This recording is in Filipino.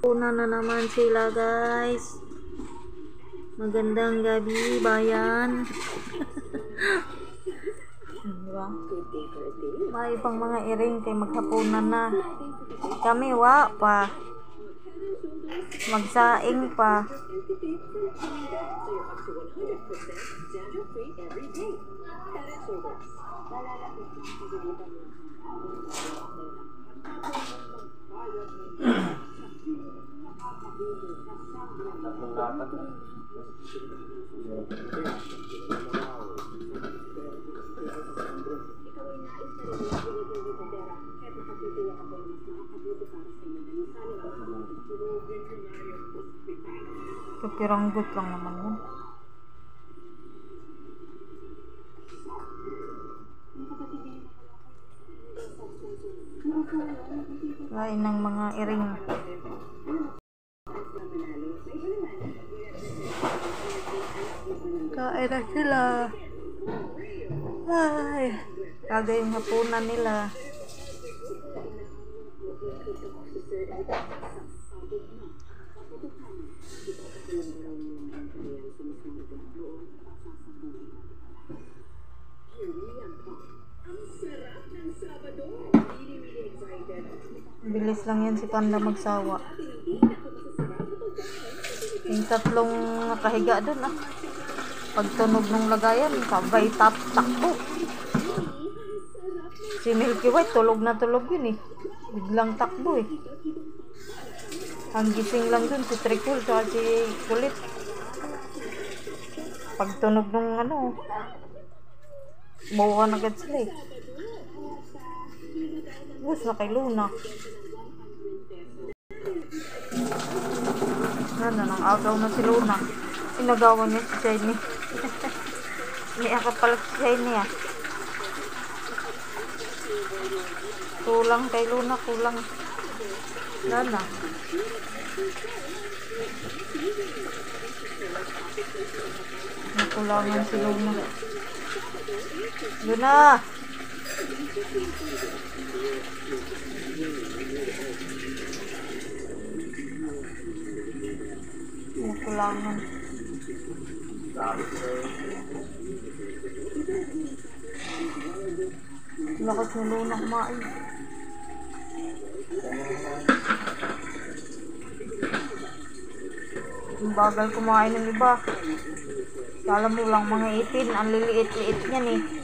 Una na naman sila, guys. Magandang gabi, bayan. Diba? May pang mga iring kay maghapunan na. Kami wa pa. Magsaing pa. Kapiranggot lang naman yan. Lain ng mga iring. Kain na sila. Ay, kagay yung hapunan nila. Bilis lang yan si Panda magsawa. Yung tatlong nakahiga dun pagtunog ng lagayan, sabay takbo. Si Milky White tulog na tulog yun biglang takbo Ang gising lang dun si Tricol at si Kulit. Pagtunog ng buwan agad sila Bus na kay Luna. Nang agaw na si Luna. Inagawan niya si Shiny. Iniakap pala si Shiny Kulang kay Luna, kulang. Lana. Nakulangan si Luna. Luna! Nakulangan. Lakas ni Luna kumain. Ang bagal kumain ng iba. Kala mo lang mga itin, ang liliit-liit niyan